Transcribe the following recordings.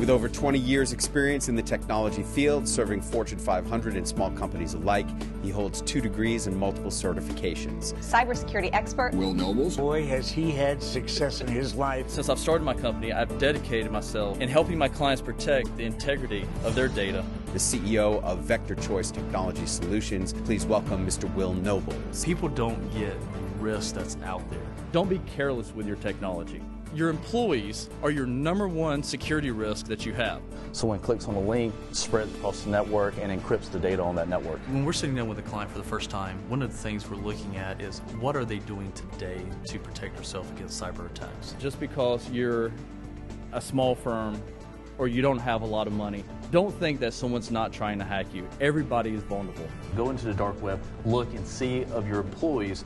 With over 20 years experience in the technology field, serving Fortune 500 and small companies alike, he holds 2 degrees and multiple certifications. Cybersecurity expert Will Nobles. Boy, has he had success in his life. Since I've started my company, I've dedicated myself in helping my clients protect the integrity of their data. The CEO of Vector Choice Technology Solutions. Please welcome Mr. Will Nobles. People don't get risk that's out there. Don't be careless with your technology. Your employees are your #1 security risk that you have. Someone clicks on a link, spreads across the network, and encrypts the data on that network. When we're sitting down with a client for the first time, one of the things we're looking at is what are they doing today to protect themselves against cyber attacks? Just because you're a small firm or you don't have a lot of money, don't think that someone's not trying to hack you. Everybody is vulnerable. Go into the dark web, look and see of your employees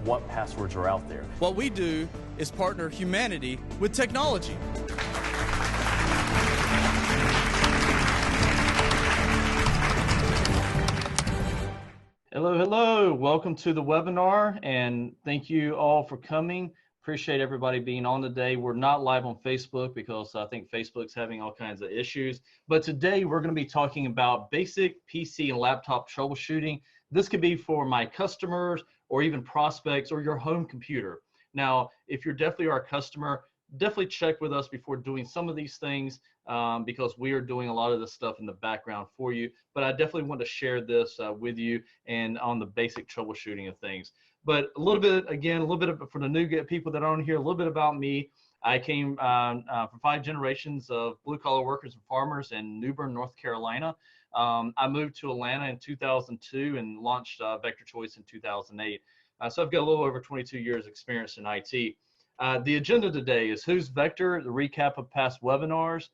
what passwords are out there. What we do is partner humanity with technology. Hello. Welcome to the webinar, and thank you all for coming. Appreciate everybody being on today. We're not live on Facebook because I think Facebook's having all kinds of issues. But today we're going to be talking about basic PC and laptop troubleshooting. This could be for my customers or even prospects or your home computer. Now, if you're definitely our customer, definitely check with us before doing some of these things because we are doing a lot of this stuff in the background for you. But I definitely want to share this with you and on the basic troubleshooting of things. But a little bit for the new people that aren't here, a little bit about me. I came from 5 generations of blue-collar workers and farmers in New Bern, North Carolina. I moved to Atlanta in 2002 and launched Vector Choice in 2008. So I've got a little over 22 years experience in IT. The agenda today is who's Vector, the recap of past webinars,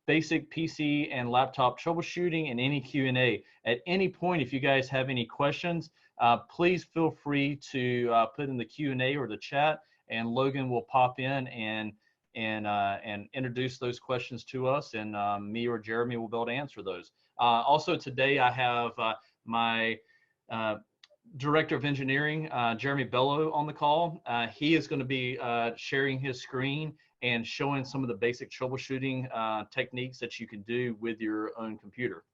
basic PC and laptop troubleshooting, and any Q&A. At any point, if you guys have any questions, please feel free to put in the Q&A or the chat, and Logan will pop in and introduce those questions to us, and me or Jeremy will be able to answer those. Also today I have my Director of Engineering, Jeremy Bello, on the call. He is going to be sharing his screen and showing some of the basic troubleshooting techniques that you can do with your own computer.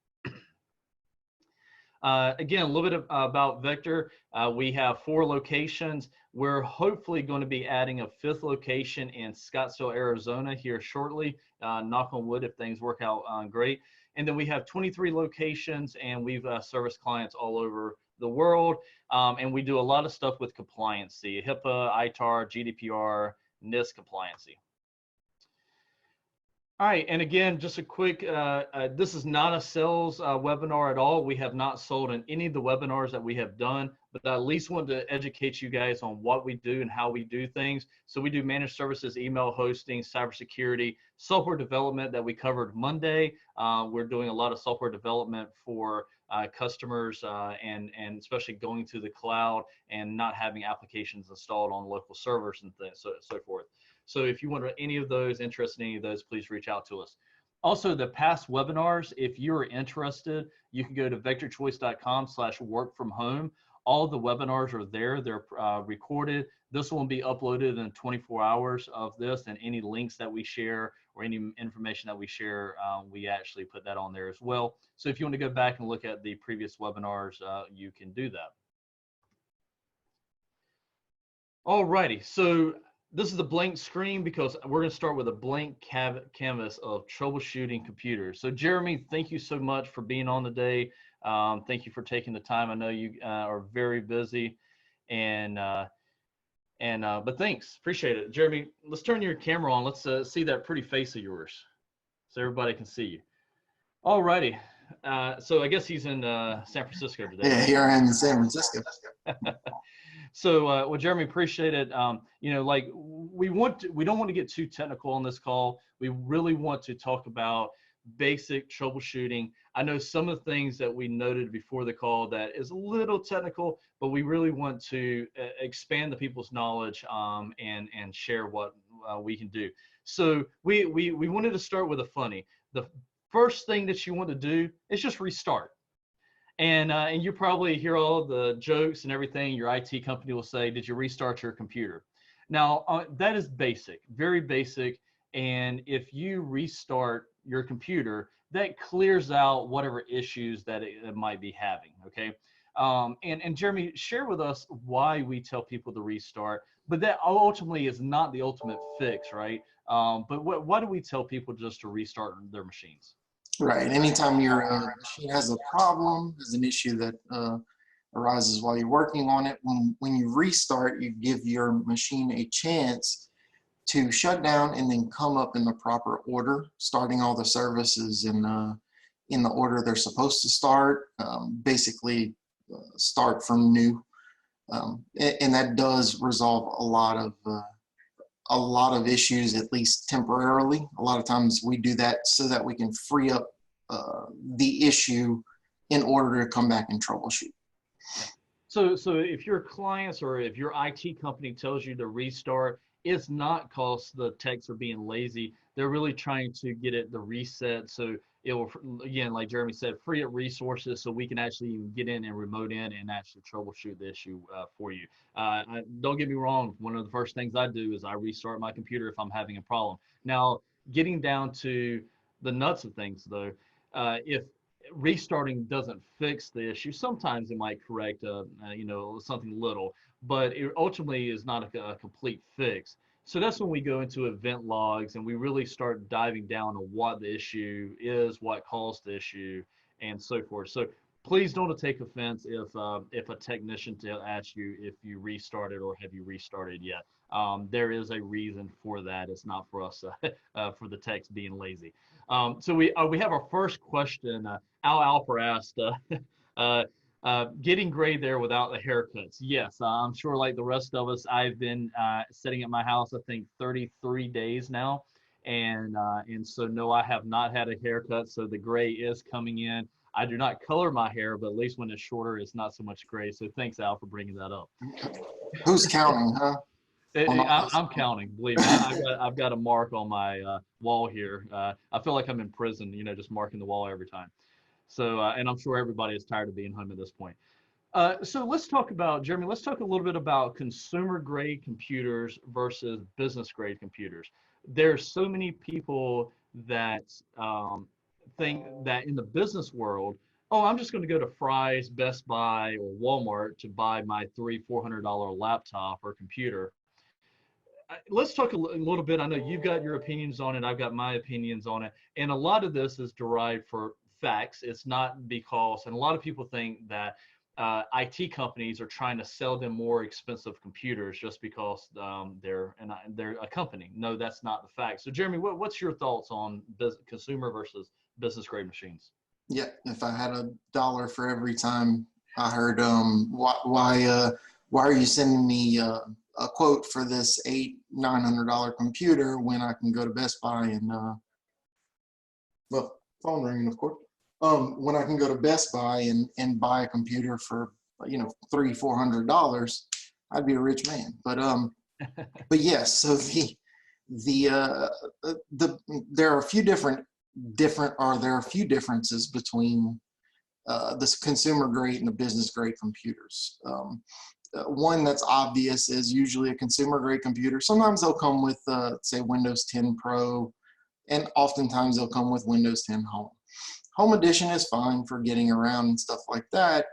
Again, a little bit about Vector. We have 4 locations. We're hopefully going to be adding a 5th location in Scottsdale, Arizona here shortly. Knock on wood if things work out great. And then we have 23 locations, and we've serviced clients all over the world. And we do a lot of stuff with compliancy, HIPAA, ITAR, GDPR, NIST compliancy. All right, and again, just a quick, this is not a sales webinar at all. We have not sold in any of the webinars that we have done, but I at least wanted to educate you guys on what we do and how we do things. So we do managed services, email hosting, cybersecurity, software development that we covered Monday. We're doing a lot of software development for customers and especially going to the cloud and not having applications installed on local servers and so forth. So if you want any of those, interested in any of those, please reach out to us. Also, the past webinars, if you're interested, you can go to vectorchoice.com/work-from-home. All the webinars are there. They're recorded. This will be uploaded in 24 hours of this, and any links that we share or any information that we share, we actually put that on there as well. So if you want to go back and look at the previous webinars, you can do that. All righty, so this is a blank screen because we're going to start with a blank canvas of troubleshooting computers. So Jeremy, thank you so much for being on today. Thank you for taking the time. I know you are very busy, but thanks, appreciate it. Jeremy, let's turn your camera on. Let's see that pretty face of yours so everybody can see you. All righty. So I guess he's in San Francisco today. Yeah, here I am in San Francisco. So, well, Jeremy, appreciate it. You know, like we don't want to get too technical on this call. We really want to talk about basic troubleshooting. I know some of the things that we noted before the call that is a little technical, but we really want to expand the people's knowledge and share what we can do. So we wanted to start with a funny. The first thing that you want to do is just restart. And you probably hear all of the jokes and everything. Your IT company will say, "Did you restart your computer?" Now, that is basic, very basic. And if you restart your computer, that clears out whatever issues that it might be having, okay? And Jeremy, share with us why we tell people to restart, but that ultimately is not the ultimate fix, right? But why do we tell people just to restart their machines? Right. Anytime your machine has a problem, has an issue that arises while you're working on it, when you restart, you give your machine a chance to shut down and then come up in the proper order, starting all the services in the order they're supposed to start. Basically, start from new, and that does resolve a lot of issues, at least temporarily. A lot of times we do that so that we can free up the issue in order to come back and troubleshoot. So if your clients or if your IT company tells you to restart, it's not because the techs are being lazy. They're really trying to get it to reset. So it will, again, like Jeremy said, free up resources so we can actually get in and remote in and actually troubleshoot the issue for you. Don't get me wrong. One of the first things I do is I restart my computer if I'm having a problem. Now, getting down to the nuts of things, though, if restarting doesn't fix the issue, sometimes it might correct, something little, but it ultimately is not a complete fix. So that's when we go into event logs and we really start diving down on what the issue is, what caused the issue, and so forth. So please don't take offense if a technician asks you if you restarted or have you restarted yet. There is a reason for that. It's not for us for the techs being lazy. So we have our first question. Al Alper asked, getting gray there without the haircuts. Yes, I'm sure like the rest of us, I've been sitting at my house, I think 33 days now. And so no, I have not had a haircut. So the gray is coming in. I do not color my hair, but at least when it's shorter, it's not so much gray. So thanks, Al, for bringing that up. Who's counting, huh? I'm counting. Believe me, I've got a mark on my wall here. I feel like I'm in prison, just marking the wall every time. So, and I'm sure everybody is tired of being home at this point. So let's talk about, Jeremy, let's talk a little bit about consumer grade computers versus business grade computers. There's so many people that think that in the business world, oh, I'm just going to go to Fry's, Best Buy, or Walmart to buy my $300-400 laptop or computer. Let's talk a little bit. I know you've got your opinions on it. I've got my opinions on it. And a lot of this is derived for facts. It's not because, and a lot of people think that IT companies are trying to sell them more expensive computers just because they're a company. No, that's not the fact. So Jeremy, what's your thoughts on consumer versus business grade machines? Yeah, if I had $1 for every time I heard, why are you sending me a quote for this $900 computer when I can go to Best Buy and well, phone ringing, of course. When I can go to Best Buy and buy a computer for $300-400, I'd be a rich man. But yes, so there are a few differences between this consumer grade and the business grade computers. One that's obvious is usually a consumer grade computer. Sometimes they'll come with say Windows 10 Pro, and oftentimes they'll come with Windows 10 Home. Home edition is fine for getting around and stuff like that,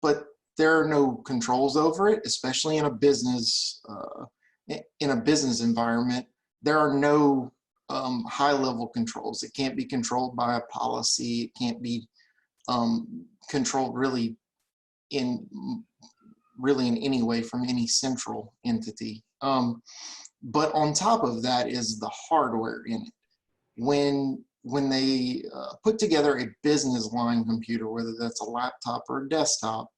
but there are no controls over it, especially in a business environment. There are no high-level controls. It can't be controlled by a policy. It can't be controlled really in any way from any central entity. But on top of that is the hardware in it. When they put together a business line computer, whether that's a laptop or a desktop,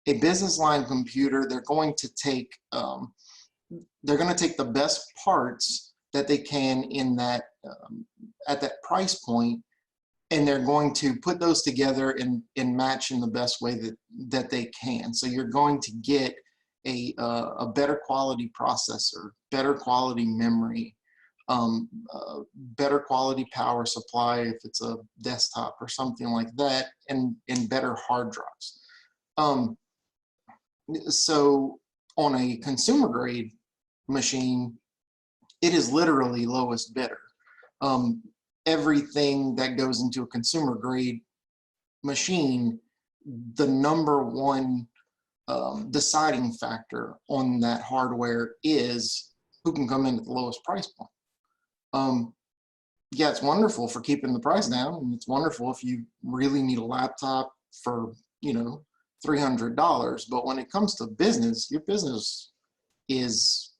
a business line computer, they're going to take the best parts that they can in that at that price point, and they're going to put those together and match in the best way that they can. So you're going to get a better quality processor, better quality memory, better quality power supply if it's a desktop or something like that, and better hard drives. So on a consumer grade machine, it is literally lowest bidder. Everything that goes into a consumer grade machine, the number one deciding factor on that hardware is who can come in at the lowest price point. Yeah, it's wonderful for keeping the price down, and it's wonderful if you really need a laptop for, you know, $300. But when it comes to business, your business is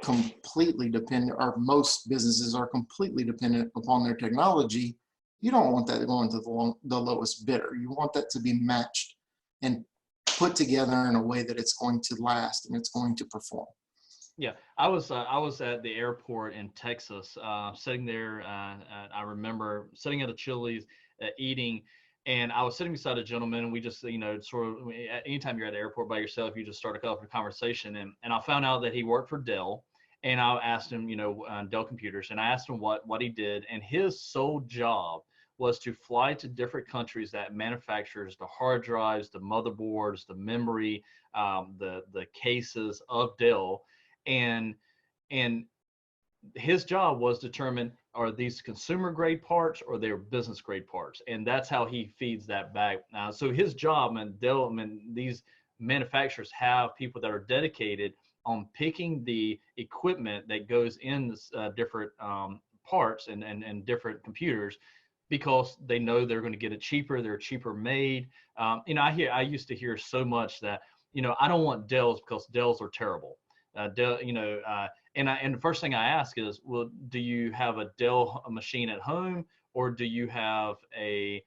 completely dependent, or most businesses are completely dependent upon their technology. You don't want that going to the lowest bidder. You want that to be matched and put together in a way that it's going to last and it's going to perform. Yeah, I was at the airport in Texas, sitting there. I remember sitting at a Chili's, eating, and I was sitting beside a gentleman. And we just, you know, sort of, anytime you're at the airport by yourself, you just start a conversation. And I found out that he worked for Dell, and I asked him, you know, Dell Computers, and I asked him what he did, and his sole job was to fly to different countries that manufactures the hard drives, the motherboards, the memory, the cases of Dell. And his job was determine, are these consumer grade parts or they're business grade parts, and that's how he feeds that back. So his job, and Dell, I mean, these manufacturers have people that are dedicated on picking the equipment that goes in different parts and different computers, because they know they're going to get it cheaper. They're cheaper made. You know, I used to hear so much that, you know, I don't want Dells because Dells are terrible. Dell, you know, and the first thing I ask is, well, do you have a Dell machine at home, or do you have a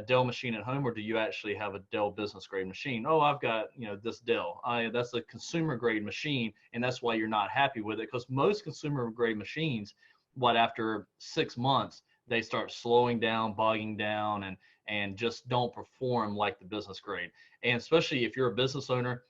Dell machine at home, or do you actually have a Dell business grade machine? Oh, I've got, you know, this Dell. That's a consumer grade machine, and that's why you're not happy with it, because most consumer grade machines, after 6 months, they start slowing down, bogging down, and just don't perform like the business grade. And especially if you're a business owner,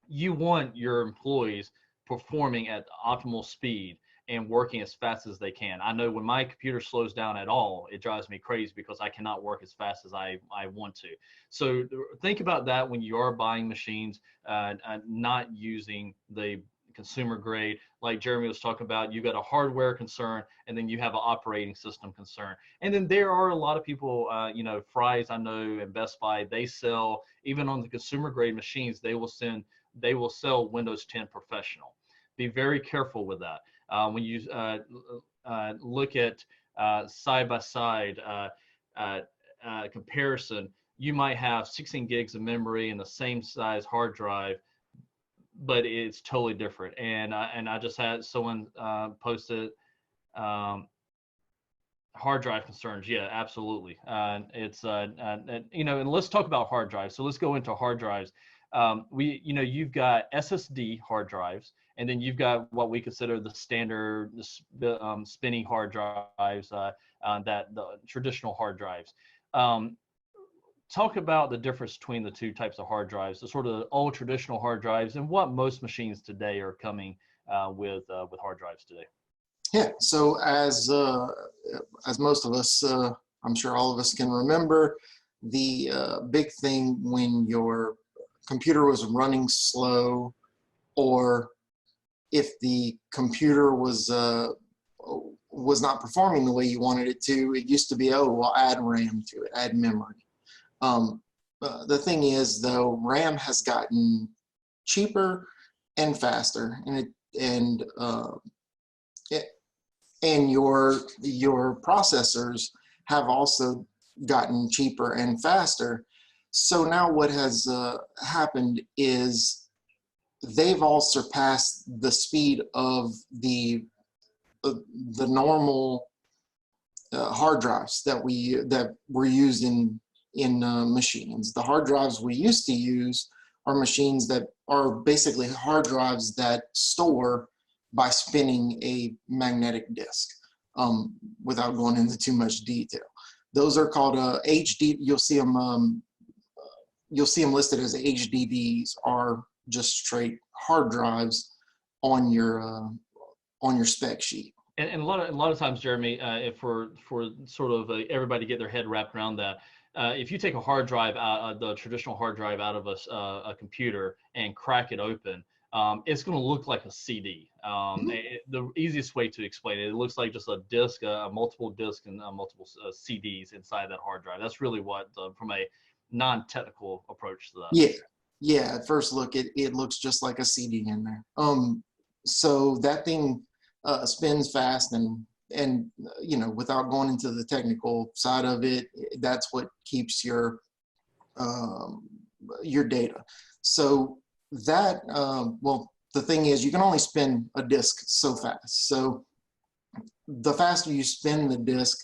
you want your employees performing at optimal speed and working as fast as they can. I know when my computer slows down at all, it drives me crazy because I cannot work as fast as I want to. So think about that when you are buying machines, not using the consumer grade. Like Jeremy was talking about, you got a hardware concern, and then you have an operating system concern. And then there are a lot of people, you know, Fry's, I know, and Best Buy, they sell, even on the consumer grade machines, they will sell Windows 10 Professional. Be very careful with that. When you look at side-by-side comparison, you might have 16 gigs of memory and the same size hard drive, but it's totally different. And I just had someone posted hard drive concerns. Yeah, absolutely. It's you know, and let's talk about hard drives. So let's go into hard drives. You know, you've got SSD hard drives, and then you've got what we consider the standard spinning hard drives, that the traditional hard drives. Talk about the difference between the two types of hard drives, the sort of old traditional hard drives, and what most machines today are coming with hard drives today. Yeah, so as most of us, I'm sure all of us can remember, the big thing when your computer was running slow, or if the computer was not performing the way you wanted it to, it used to be, oh, well, add RAM to it, add memory. The thing is, though, RAM has gotten cheaper and faster, and your processors have also gotten cheaper and faster. So now what has happened is they've all surpassed the speed of the normal hard drives that were used in machines. The hard drives we used to use are machines that are basically hard drives that store by spinning a magnetic disk, without going into too much detail. Those are called HD. You'll see them listed as HDDs, are just straight hard drives on your spec sheet. And a lot of times, Jeremy, if for sort of everybody get their head wrapped around that, if you take a hard drive out, the traditional hard drive out of a computer and crack it open, it's going to look like a CD. The easiest way to explain it, it looks like just a disk, multiple disks and multiple CDs inside that hard drive. That's really what, from a non-technical approach to that. Yeah, yeah. At first look, it looks just like a CD in there. So that thing spins fast, and you know, without going into the technical side of it, that's what keeps your data. So that well, the thing is, you can only spin a disk so fast. So the faster you spin the disk,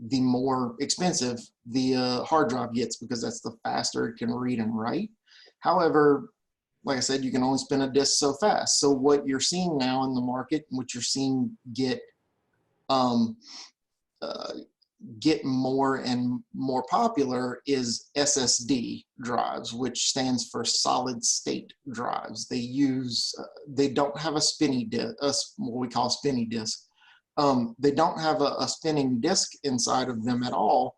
the more expensive the hard drive gets, because that's the faster it can read and write. However, like I said, you can only spin a disk so fast. So what you're seeing now in the market, what you're seeing get more and more popular, is SSD drives, which stands for solid state drives. They use, they don't have a spinny disk, what we call a spinny disk. They don't have a spinning disk inside of them at all.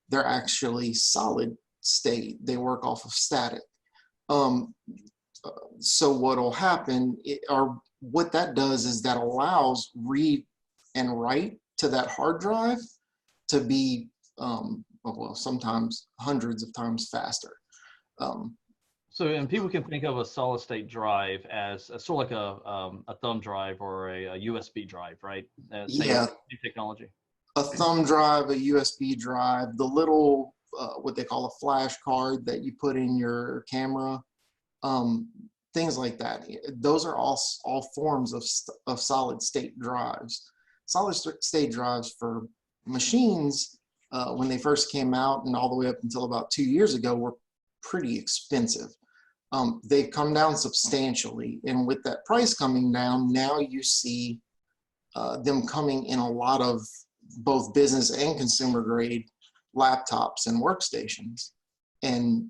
They're actually solid state. They work off of static. So what'll happen, or what that does, is that allows read and write to that hard drive to be, well, sometimes hundreds of times faster. So, and people can think of a solid state drive as sort of like a thumb drive or a USB drive, right? Yeah. Same technology. A thumb drive, a USB drive, the little, what they call a flash card that you put in your camera, things like that. Those are all forms of solid state drives. Solid state drives for machines, when they first came out and all the way up until about 2 years ago, were pretty expensive. They've come down substantially, and with that price coming down, now you see them coming in a lot of both business and consumer grade laptops and workstations. And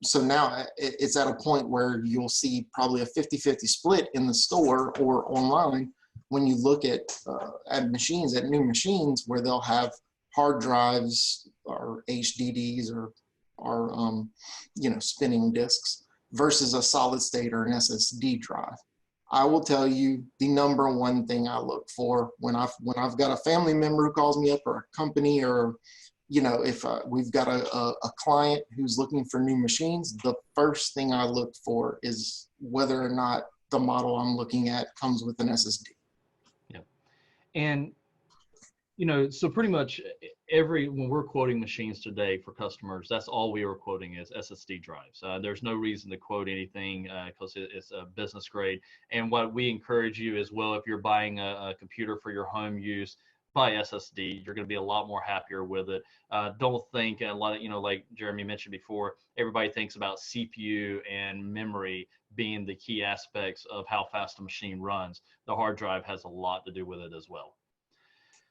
so now it's at a point where you'll see probably a 50-50 split in the store or online when you look at machines, at new machines, where they'll have hard drives or HDDs or you know, spinning disks versus a solid state or an SSD drive. I will tell you, the number one thing I look for when I've got a family member who calls me up, or a company, or you know, if we've got a client who's looking for new machines, the first thing I look for is whether or not the model I'm looking at comes with an SSD. Yeah. And, you know, so pretty much when we're quoting machines today for customers, that's all we are quoting is SSD drives. There's no reason to quote anything because it's a business grade. And what we encourage you as well, if you're buying a computer for your home use, buy SSD. You're going to be a lot more happier with it. Don't think a lot of, you know, like Jeremy mentioned before, everybody thinks about CPU and memory being the key aspects of how fast a machine runs. The hard drive has a lot to do with it as well.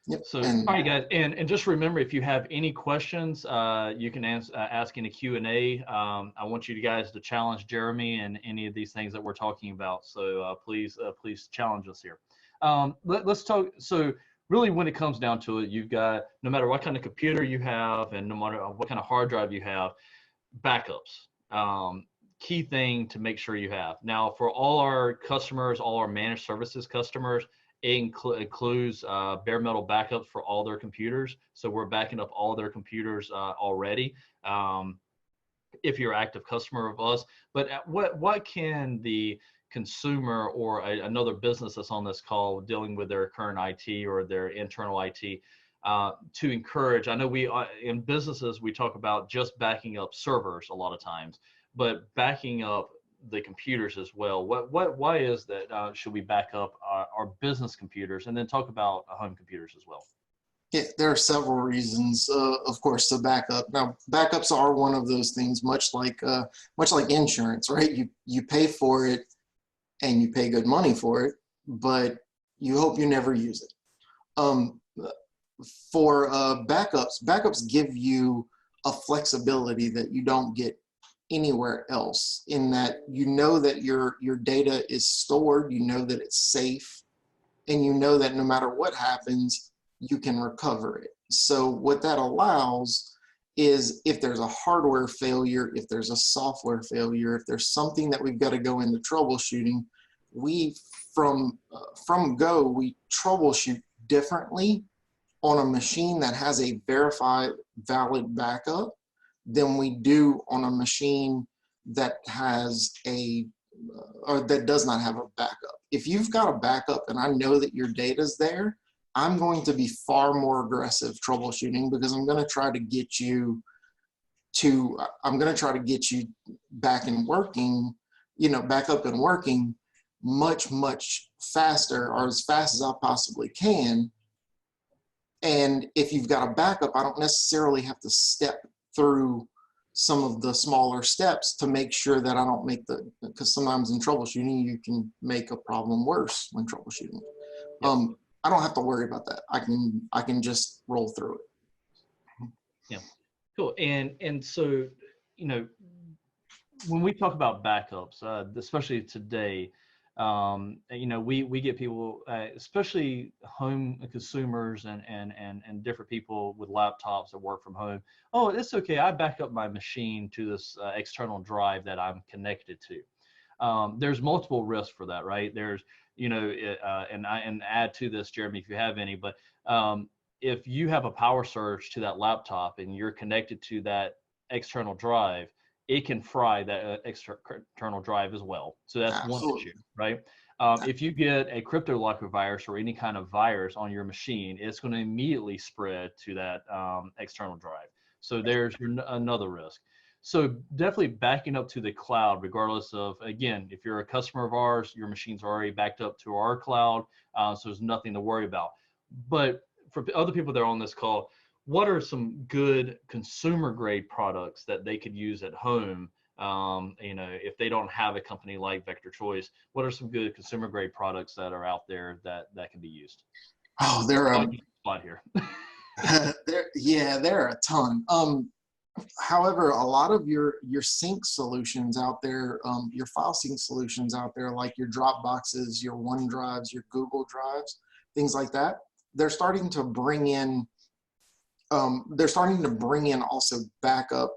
Yep. So, all right, guys, and just remember, if you have any questions, you can ask in the Q&A. I want you guys to challenge Jeremy and any of these things that we're talking about. So please challenge us here. Let's talk. So really, when it comes down to it, you've got, no matter what kind of computer you have and no matter what kind of hard drive you have, backups. Key thing to make sure you have. Now, for all our customers, all our managed services customers, it includes bare metal backups for all their computers. So we're backing up all their computers already, if you're an active customer of us. But what can the consumer or another business that's on this call dealing with their current IT or their internal IT to encourage? I know in businesses, we talk about just backing up servers a lot of times, but backing up the computers as well. Why is that? Should we back up our business computers, and then talk about home computers as well? Yeah, there are several reasons, of course, to back up. Now, backups are one of those things, much like insurance, right? You pay for it, and you pay good money for it, but you hope you never use it. For backups give you a flexibility that you don't get anywhere else, in that you know that your data is stored, you know that it's safe, and you know that no matter what happens, you can recover it. So what that allows is if there's a hardware failure, if there's a software failure, if there's something that we've got to go into troubleshooting, from go, we troubleshoot differently on a machine that has a verified valid backup than we do on a machine that has or that does not have a backup. If you've got a backup and I know that your data's there, I'm going to be far more aggressive troubleshooting, because I'm going to try to get you back and working, back up and working much, much faster, or as fast as I possibly can. And if you've got a backup, I don't necessarily have to step through some of the smaller steps to make sure that I don't because sometimes in troubleshooting, you can make a problem worse when troubleshooting. Yep. I don't have to worry about that. I can just roll through it. Yeah, cool. And so, when we talk about backups, especially today, we get people, especially home consumers and different people with laptops that work from home. Oh, it's okay. I back up my machine to this external drive that I'm connected to. There's multiple risks for that, right? There's, and add to this, Jeremy, if you have any, but if you have a power surge to that laptop and you're connected to that external drive, it can fry that external drive as well. So that's Absolutely. One issue, right? If you get a cryptolocker virus or any kind of virus on your machine, it's going to immediately spread to that external drive. So there's another risk. So definitely backing up to the cloud, regardless of, again, if you're a customer of ours, your machine's already backed up to our cloud, so there's nothing to worry about. But for other people that are on this call, what are some good consumer grade products that they could use at home? If they don't have a company like Vector Choice, what are some good consumer grade products that are out there that can be used? Oh, there are spot here. there are a ton. However, a lot of your sync solutions out there, your file sync solutions out there, like your Dropboxes, your OneDrives, your Google Drives, things like that, they're starting to bring in also backup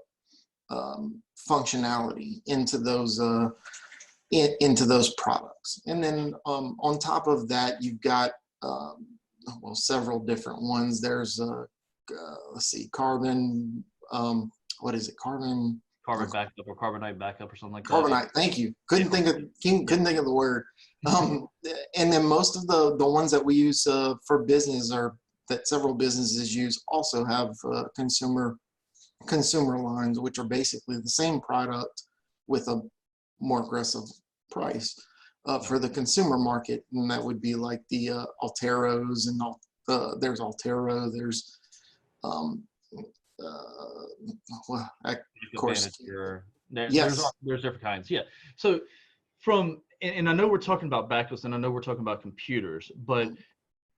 functionality into those products. And then on top of that, you've got several different ones. There's let's see, Carbon. What is it? Carbon backup or Carbonite backup or something like that. Carbonite. Thank you. Couldn't think of the word. And then most of the ones that we use for business, or that several businesses use, also have consumer lines, which are basically the same product with a more aggressive price for the consumer market, and that would be like the Alteros, and there's Altero, there's of course, there's different kinds. Yeah. So and I know we're talking about backups, and I know we're talking about computers, but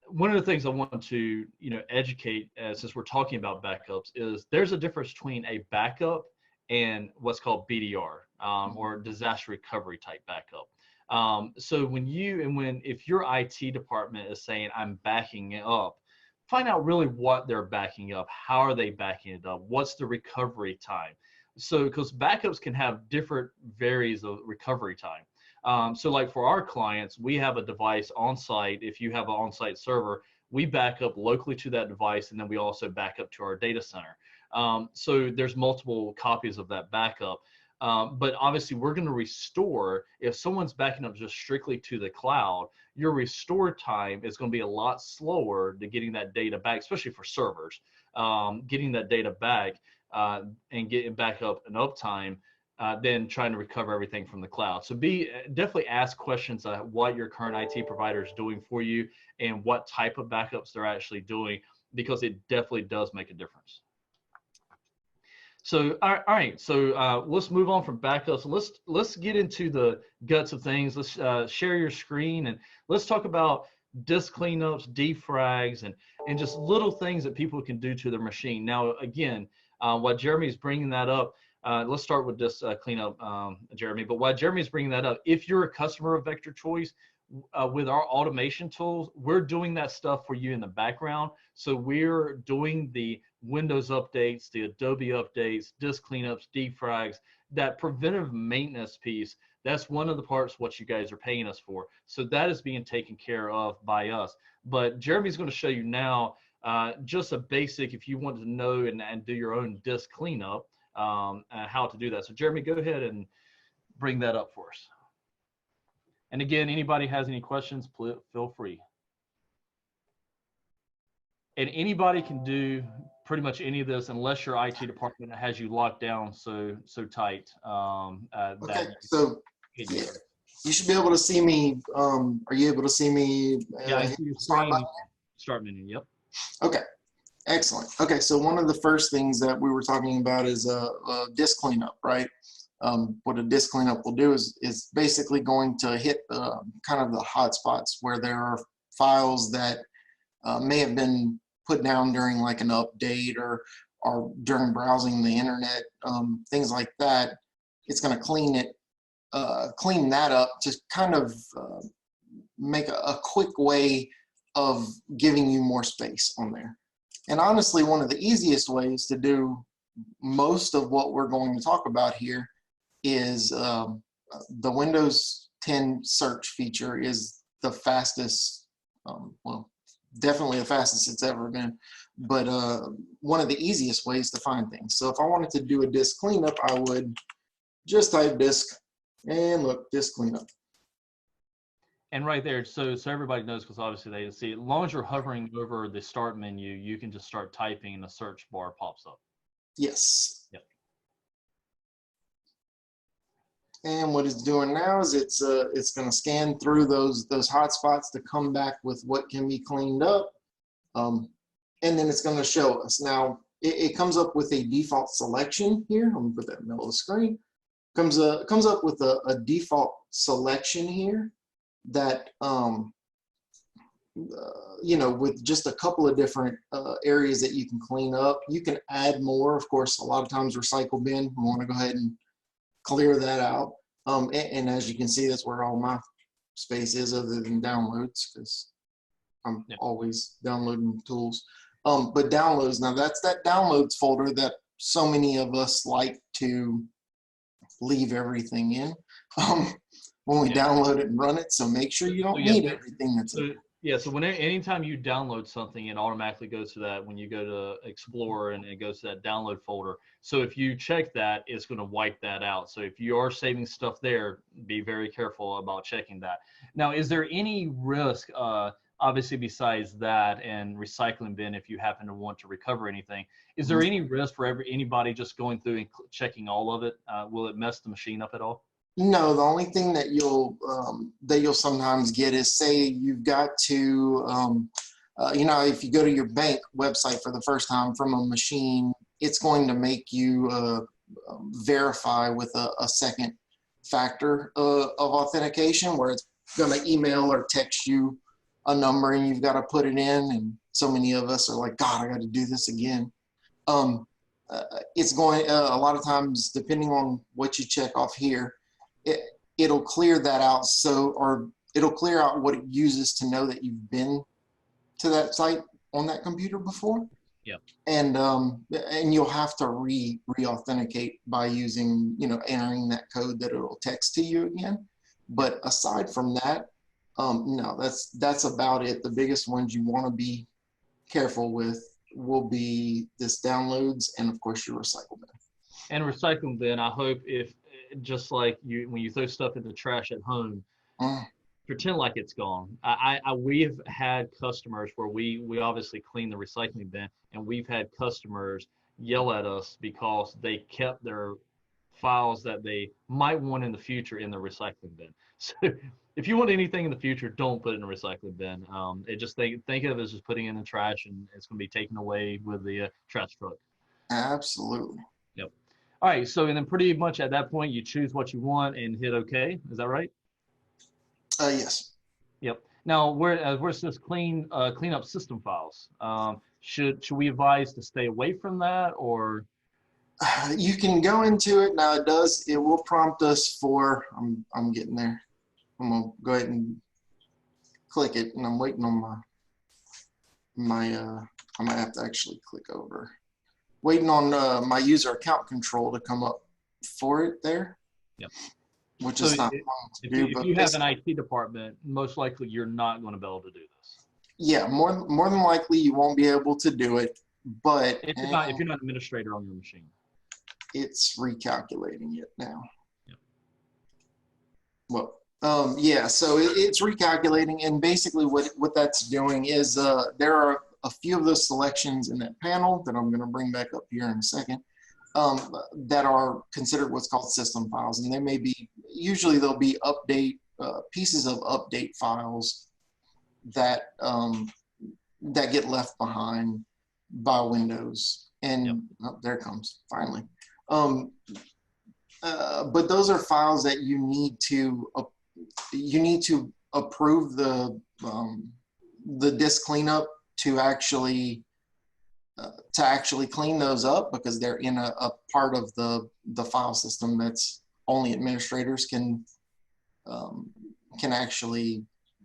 one of the things I want to, educate, since we're talking about backups, is there's a difference between a backup and what's called BDR, or disaster recovery type backup. So if your IT department is saying, I'm backing it up, find out really what they're backing up. How are they backing it up? What's the recovery time? So, because backups can have different varies of recovery time. So like for our clients, we have a device on site. If you have an on-site server, we back up locally to that device, and then we also back up to our data center. So there's multiple copies of that backup. But obviously we're going to restore, if someone's backing up just strictly to the cloud, your restore time is going to be a lot slower to getting that data back, especially for servers, getting that data back and getting back up and uptime than trying to recover everything from the cloud. So definitely ask questions on what your current IT provider is doing for you and what type of backups they're actually doing, because it definitely does make a difference. So, all right. So let's move on from backups. Let's get into the guts of things. Let's share your screen, and let's talk about disk cleanups, defrags, and just little things that people can do to their machine. Now, again, while Jeremy's bringing that up, let's start with this cleanup, Jeremy. But while Jeremy's bringing that up, if you're a customer of Vector Choice, with our automation tools, we're doing that stuff for you in the background. So we're doing the Windows updates, the Adobe updates, disk cleanups, defrags, that preventive maintenance piece. That's one of the parts what you guys are paying us for. So that is being taken care of by us. But Jeremy's going to show you now just a basic, if you want to know and do your own disk cleanup, how to do that. So Jeremy, go ahead and bring that up for us. And again, anybody has any questions, feel free. And anybody can do pretty much any of this unless your IT department has you locked down so tight. Okay, so yeah, you should be able to see me. Are you able to see me? Yeah, I see your screen. Start menu, yep. Okay, excellent. Okay, so one of the first things that we were talking about is a disk cleanup, right? What a disk cleanup will do is basically going to hit kind of the hotspots where there are files that may have been put down during like an update or during browsing the internet, things like that. It's going to clean that up to kind of make a quick way of giving you more space on there. And honestly, one of the easiest ways to do most of what we're going to talk about here is the Windows 10 search feature is the fastest, well, definitely the fastest it's ever been, but one of the easiest ways to find things. So if I wanted to do a disk cleanup, I would just type disk and look, disk cleanup. And right there, so everybody knows, because obviously they see it. As long as you're hovering over the start menu, you can just start typing and the search bar pops up. Yes. Yep. And what it's doing now is it's going to scan through those hotspots to come back with what can be cleaned up, and then it's going to show us. Now it comes up with a default selection here. I'm going to put that in the middle of the screen. Comes up with a default selection here that you know, with just a couple of different areas that you can clean up. You can add more, of course. A lot of times recycle bin, we want to go ahead and clear that out. And as you can see, that's where all my space is other than downloads, because I'm always downloading tools. But downloads, now that's that downloads folder that so many of us like to leave everything in when we download it and run it. So make sure you don't need everything that's in there. Yeah, so anytime you download something, it automatically goes to that when you go to Explorer, and it goes to that download folder. So if you check that, it's going to wipe that out. So if you are saving stuff there, be very careful about checking that. Now, is there any risk, obviously besides that and recycling bin, if you happen to want to recover anything, is there any risk for anybody just going through and checking all of it? Will it mess the machine up at all? No, the only thing that you'll sometimes get is, say you've got to, you know, if you go to your bank website for the first time from a machine, it's going to make you verify with a second factor of authentication, where it's going to email or text you a number and you've got to put it in. And so many of us are like, God, I got to do this again. It's going, a lot of times, depending on what you check off here, it'll clear that out. Or it'll clear out what it uses to know that you've been to that site on that computer before. Yeah. And you'll have to re-authenticate by using, you know, entering that code that it'll text to you again. But aside from that, no, that's about it. The biggest ones you want to be careful with will be this downloads and of course your recycle bin. And recycling bin, I hope, if just like you, when you throw stuff in the trash at home, pretend like it's gone. We've had customers where we obviously clean the recycling bin, and we've had customers yell at us because they kept their files that they might want in the future in the recycling bin. So if you want anything in the future, don't put it in a recycling bin. Just think of it as just putting it in the trash, and it's going to be taken away with the trash truck. Absolutely. Yep. All right. So, and then pretty much at that point, you choose what you want and hit OK. Is that right? Yes. Yep. Now, where's this clean up system files? Should we advise to stay away from that, or? You can go into it now. It will prompt us for. I'm getting there. I'm gonna go ahead and click it, and I'm waiting on I might have to actually click over. Waiting on my user account control to come up for it there. Yep. Which So is not if, fun to if do. you, But if you have an IT department, most likely you're not going to be able to do this. yeah, more than likely you won't be able to do it. But If you're not an administrator on your machine. it's recalculating it now. Yep. Well, yeah, so it's recalculating, and basically what that's doing is there are a few of those selections in that panel that I'm going to bring back up here in a second that are considered what's called system files, and they may be, usually they'll be update pieces of update files that that get left behind by Windows. And yep. Oh, there it comes finally. But those are files that you need to approve the disk cleanup to actually clean those up, because they're in a part of the file system that's only administrators can actually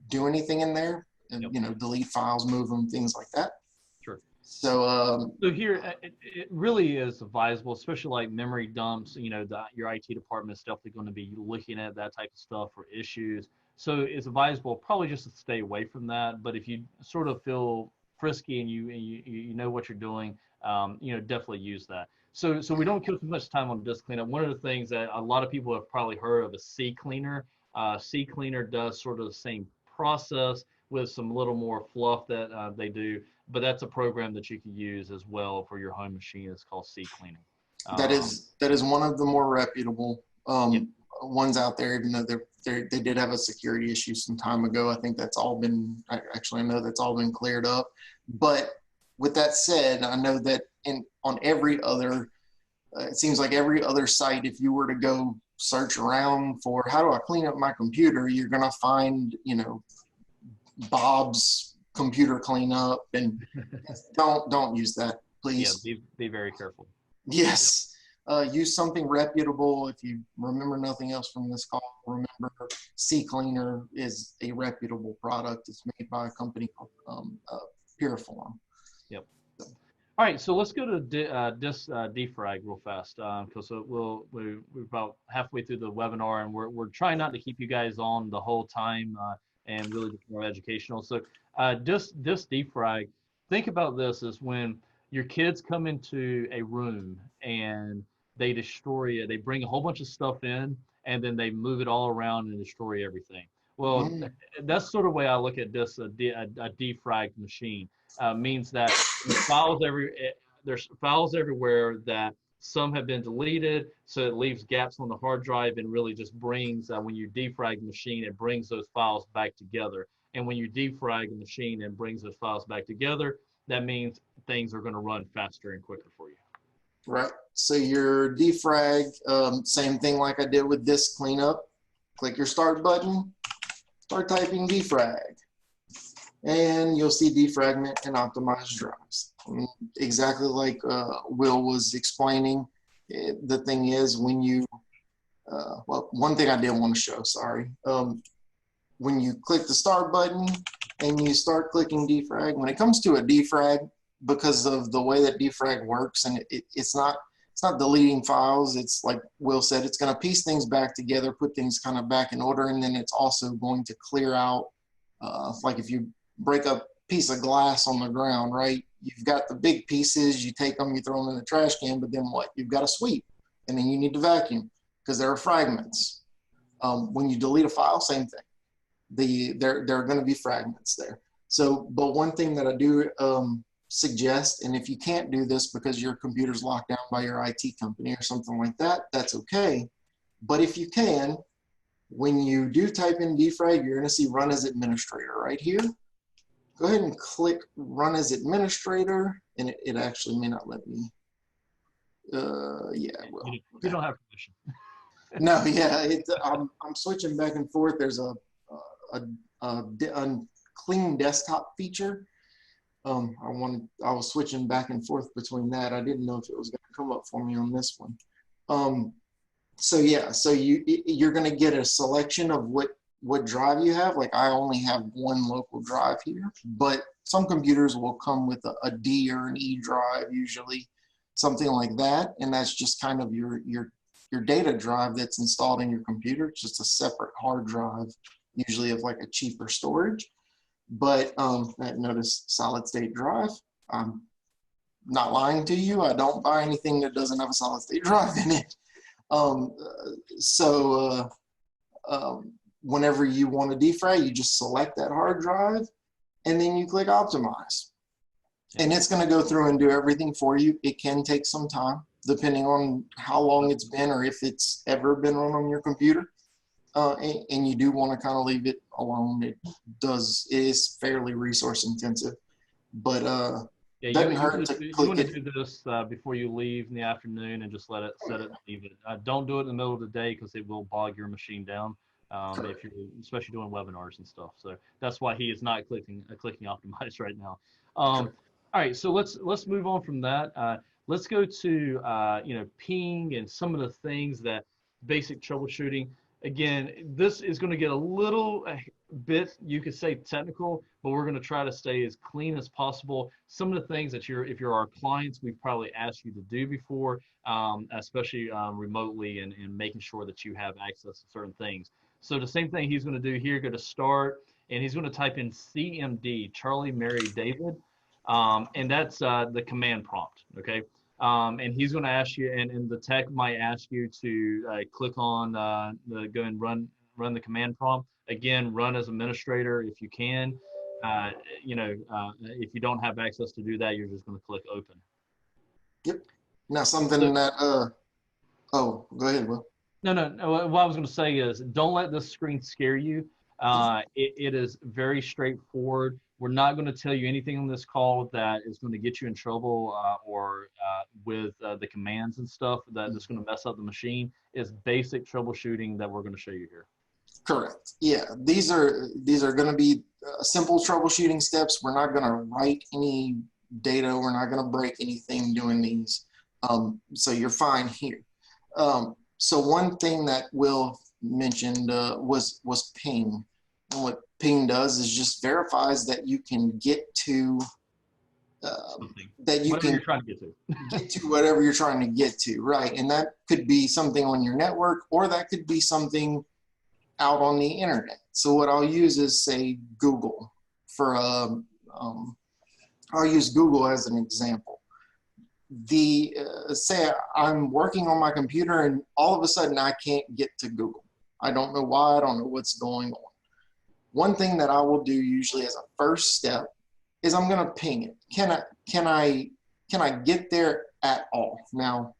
do anything in there, and yep. you know, delete files, move them, things like that. Sure. So so here it really is advisable, especially like memory dumps. You know, your IT department is definitely going to be looking at that type of stuff for issues. So it's advisable probably just to stay away from that. But if you sort of feel frisky and you know what you're doing, you know, definitely use that. So we don't kill too much time on disk cleanup. One of the things that a lot of people have probably heard of is C Cleaner. C Cleaner does sort of the same process with some little more fluff that they do, but that's a program that you can use as well for your home machine. It's called C Cleaner. that is one of the more reputable Yep. ones out there, even though they did have a security issue some time ago. I think that's all been, actually I know that's all been cleared up. But with that said, I know that on every other, it seems like every other site, if you were to go search around for how do I clean up my computer, you're going to find, you know, Bob's computer cleanup, and don't use that, please. Yeah, be very careful. Yes. Use something reputable. If you remember nothing else from this call, remember C Cleaner is a reputable product. It's made by a company called Puriform. Yep. All right, so let's go to disk defrag real fast, because we're about halfway through the webinar, and we're trying not to keep you guys on the whole time, and really just more educational. So disk defrag, think about this as when your kids come into a room and they destroy it. They bring a whole bunch of stuff in, and then they move it all around and destroy everything. Well, that's sort of the way I look at this, a defragged machine. Means that there's files everywhere that some have been deleted, so it leaves gaps on the hard drive, and really just brings, when you defrag the machine, it brings those files back together. And when you defrag the machine and brings those files back together, that means things are going to run faster and quicker for you. Right. So your defrag, same thing like I did with disk cleanup. Click your start button, start typing defrag, and you'll see defragment and optimized drives. And exactly like Will was explaining, the thing is when you, well, one thing I did want to show, sorry. When you click the start button and you start clicking defrag, when it comes to a defrag, because of the way that defrag works, and it's not deleting files, it's like Will said, it's going to piece things back together, put things kind of back in order, and then it's also going to clear out, like if you break a piece of glass on the ground, right? You've got the big pieces, you take them, you throw them in the trash can, but then what? You've got to sweep, and then you need to vacuum because there are fragments. When you delete a file, same thing. There are going to be fragments there. So, but one thing that I do suggest, and if you can't do this because your computer's locked down by your IT company or something like that, that's okay. But if you can, when you do type in defrag, you're going to see run as administrator right here. Go ahead and click run as administrator, and it actually may not let me. Yeah, well, you don't have permission. No, yeah, I'm switching back and forth. There's a clean desktop feature. I was switching back and forth between that. I didn't know if it was going to come up for me on this one. So yeah, so you're going to get a selection of what what drive you have. Like I only have one local drive here, but some computers will come with a D or an E drive, usually something like that. And that's just kind of your data drive that's installed in your computer. It's just a separate hard drive, usually of like a cheaper storage. But notice solid state drive. I'm not lying to you. I don't buy anything that doesn't have a solid state drive in it. Whenever you want to defrag, you just select that hard drive and then you click optimize. And it's going to go through and do everything for you. It can take some time, depending on how long it's been or if it's ever been run on your computer. And you do want to kind of leave it alone. It is fairly resource intensive, but yeah, doesn't you hurt want to to click it. do this before you leave in the afternoon and just let it set it and leave it. Don't do it in the middle of the day because it will bog your machine down. If you're especially doing webinars and stuff. So that's why he is not clicking optimize right now. All right, so let's move on from that. Let's go to ping and some of the things that basic troubleshooting. Again, this is going to get a little bit, you could say, technical, but we're going to try to stay as clean as possible. Some of the things that if you're our clients, we've probably asked you to do before, especially remotely, and making sure that you have access to certain things. So the same thing he's going to do here, go to start, and he's going to type in CMD, Charlie, Mary, David, and that's the command prompt, okay? And he's going to ask you, and the tech might ask you to click on go and run the command prompt. Again, run as administrator if you can. If you don't have access to do that, you're just going to click open. Yep. Now something that oh, go ahead, Will. No. What I was going to say is, don't let this screen scare you. It is very straightforward. We're not going to tell you anything on this call that is going to get you in trouble or with the commands and stuff that's going to mess up the machine. It's basic troubleshooting that we're going to show you here. Correct. Yeah, these are going to be simple troubleshooting steps. We're not going to write any data. We're not going to break anything doing these. So you're fine here. So one thing that Will mentioned was ping. And what ping does is just verifies that you can get to You're trying to get to. get to whatever you're trying to get to, right? And that could be something on your network, or that could be something out on the internet. So what I'll use is, say, Google for I'll use Google as an example. Say I'm working on my computer and all of a sudden I can't get to Google. I don't know why. I don't know what's going on. One thing that I will do usually as a first step is I'm going to ping it. Can I get there at all? Now,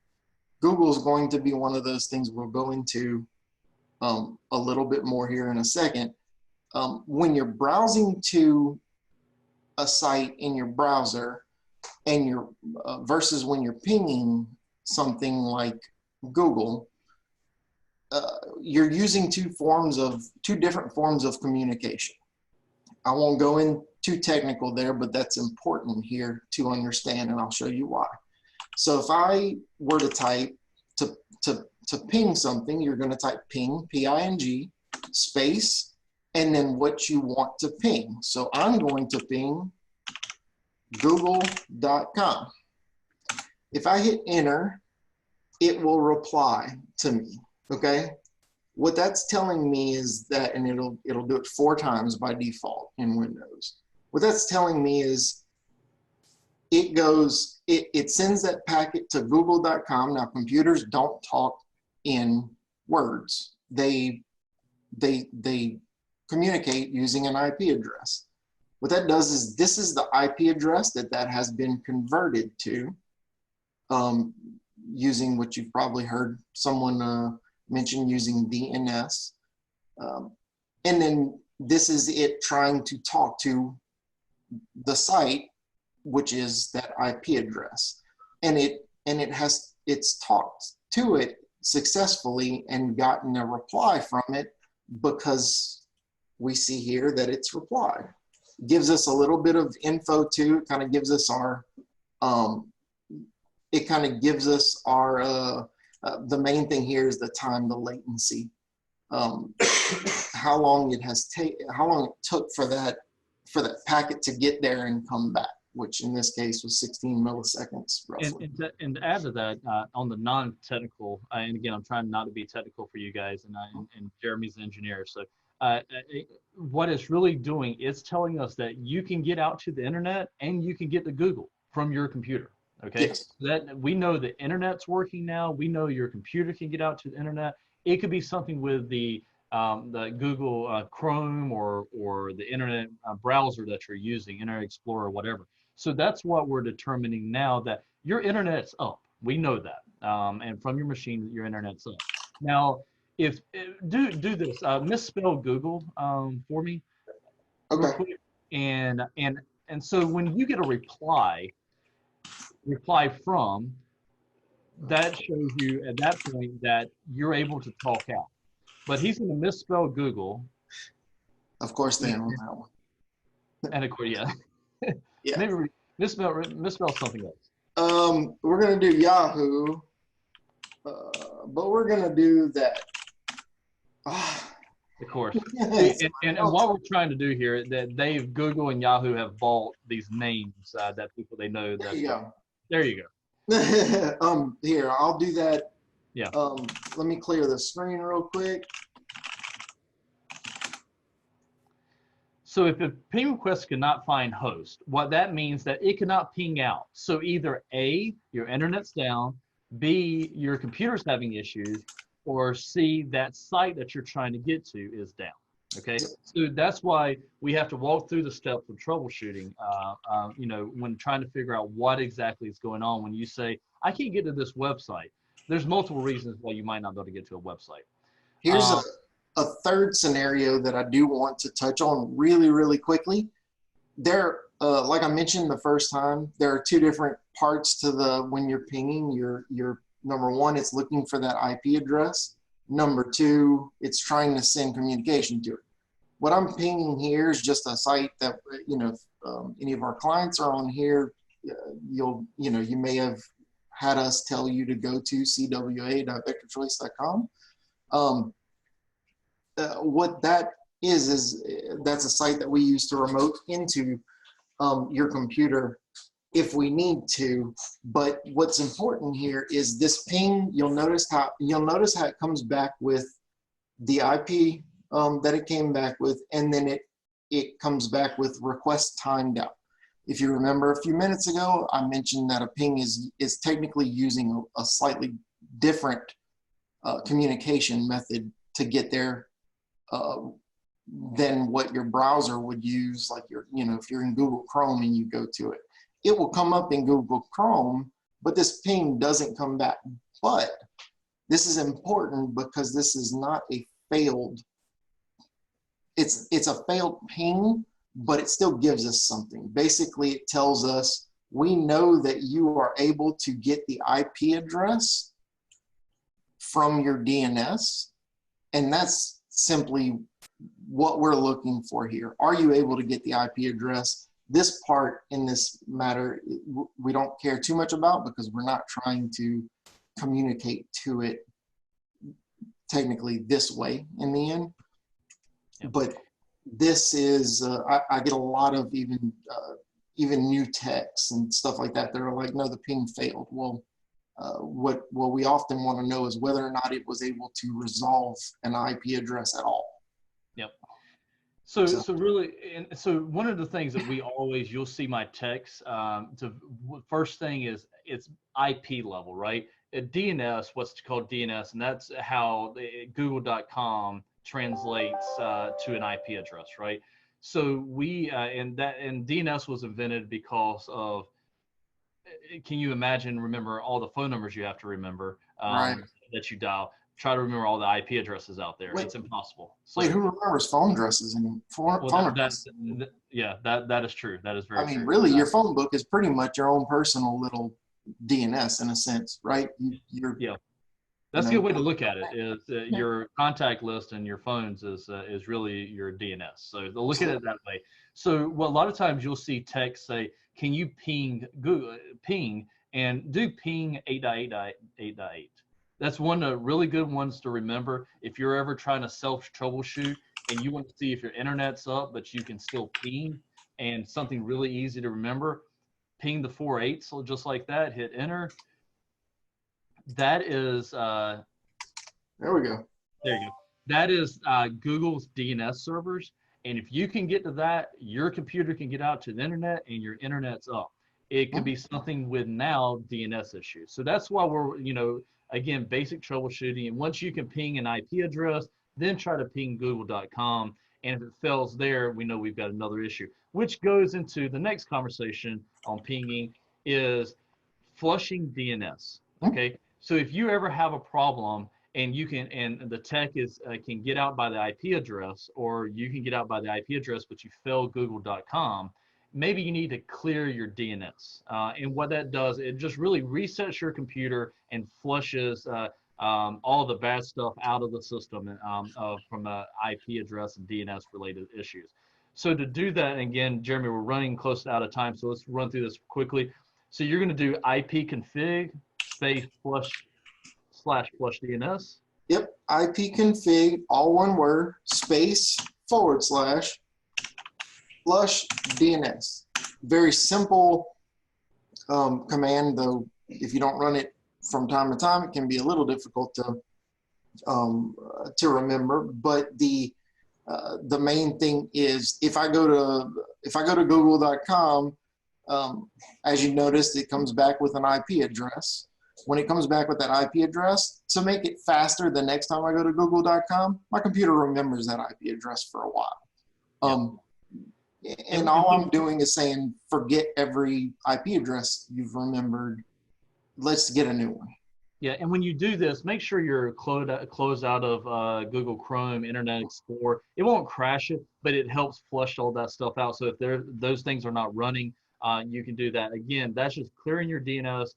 Google is going to be one of those things we'll go into a little bit more here in a second. When you're browsing to a site in your browser and you're versus when you're pinging something like Google, you're using two different forms of communication. I won't go in too technical there, but that's important here to understand, and I'll show you why. So if I were to type to ping something, you're going to type ping, P-I-N-G, space, and then what you want to ping. So I'm going to ping google.com. If I hit enter, it will reply to me. Okay, what that's telling me is that, and it'll do it 4 times by default in Windows. What that's telling me is it sends that packet to google.com. Now, computers don't talk in words. They communicate using an IP address. What that does is, this is the IP address that has been converted to using what you've probably heard someone mention, using DNS. And then this is it trying to talk to the site, which is that IP address. And it's talked to it successfully and gotten a reply from it, because we see here that it's replied. Gives us a little bit of info too. It kind of gives us our the main thing here is the time, the latency. how long it took for that packet to get there and come back, which in this case was 16 milliseconds roughly. And to add to that, on the non-technical, and again, I'm trying not to be technical for you guys, and Jeremy's an engineer, so what it's really doing is telling us that you can get out to the internet and you can get to Google from your computer. Okay, Yes. that we know the internet's working now. We know your computer can get out to the internet. It could be something with the Google Chrome or the internet browser that you're using, Internet Explorer or whatever. So that's what we're determining now, that your internet's up. We know that, and from your machine, your internet's up. Now, if do this, misspell Google for me, real Okay. quick, and so when you get a reply from, that shows you at that point that you're able to talk out. But he's going to misspell Google. Of course they own that one. And of course, yeah. Yeah. Maybe misspell something else. We're gonna do Yahoo, but we're gonna do that. Of course. And what we're trying to do here, that Google and Yahoo have bought these names that people they know. There you go. There you go. Here, I'll do that. Yeah. Let me clear the screen real quick. So if a ping request cannot find host, what that means that it cannot ping out. So either A, your internet's down, B, your computer's having issues, or C, that site that you're trying to get to is down. Okay, so that's why we have to walk through the steps of troubleshooting. When trying to figure out what exactly is going on. When you say, I can't get to this website, there's multiple reasons why you might not be able to get to a website. Here's a third scenario that I do want to touch on really, really quickly. There, like I mentioned the first time, there are two different parts to when you're pinging. Your number one, it's looking for that IP address. Number two, it's trying to send communication to it. What I'm pinging here is just a site that, if any of our clients are on here, you may have had us tell you to go to cwa.vectorchoice.com. What that is that's a site that we use to remote into your computer if we need to. But what's important here is this ping. You'll notice how it comes back with the IP that it came back with, and then it comes back with request timed out. If you remember a few minutes ago, I mentioned that a ping is technically using a slightly different communication method to get there than what your browser would use. Like if you're in Google Chrome and you go to it, it will come up in Google Chrome, but this ping doesn't come back. But this is important because this is not a failed, it's a failed ping, but it still gives us something. Basically, it tells us, we know that you are able to get the IP address from your DNS, and that's simply what we're looking for here. Are you able to get the IP address? This part in this matter, we don't care too much about because we're not trying to communicate to it technically this way in the end. Yep. But this is, I get a lot of even new texts and stuff like that that are like, no, the ping failed. Well, what we often want to know is whether or not it was able to resolve an IP address at all. Yep. So really, and so one of the things that you'll see my text, first thing is it's IP level, right? At DNS, what's called DNS, and that's how Google.com translates to an IP address, right? So and DNS was invented because of, can you remember all the phone numbers you have to remember Right. that you dial? Try to remember all the IP addresses out there. It's impossible. So, who remembers phone addresses and phone addresses? That is true. That is very true. Really, your phone book is pretty much your own personal little DNS in a sense, right? That's a good way to look at it. Is your contact list and your phones is really your DNS. So look at it that way. So a lot of times you'll see text say, "Can you ping Google ping and do ping 8.8.8.8?" That's one of the really good ones to remember. If you're ever trying to self troubleshoot and you want to see if your internet's up, but you can still ping, and something really easy to remember, ping the 4.8, so just like that, hit enter. That is, There we go. there you go. That is Google's DNS servers. And if you can get to that, your computer can get out to the internet and your internet's up. It could be something with now DNS issues. So that's why we're, again, basic troubleshooting. And once you can ping an IP address, then try to ping google.com. And if it fails there, we know we've got another issue, which goes into the next conversation on pinging is flushing DNS. Okay. So if you ever have a problem and you can, and the tech is can get out by the IP address, or you can get out by the IP address, but you fail google.com, maybe you need to clear your DNS. And what that does, it just really resets your computer and flushes all the bad stuff out of the system from an IP address and DNS related issues. So to do that, and again, Jeremy, we're running close to out of time, so let's run through this quickly. So you're going to do ipconfig space flush DNS. Yep, ipconfig, all one word, space / flush DNS. Very simple command, though if you don't run it from time to time, it can be a little difficult to remember. But the main thing is, if I go to google.com, as you noticed, it comes back with an IP address. When it comes back with that IP address, to make it faster the next time I go to google.com, my computer remembers that IP address for a while. And all I'm doing is saying, forget every IP address you've remembered. Let's get a new one. Yeah, and when you do this, make sure you're closed out of Google Chrome, Internet Explorer. It won't crash it, but it helps flush all that stuff out. So if those things are not running, you can do that. Again, that's just clearing your DNS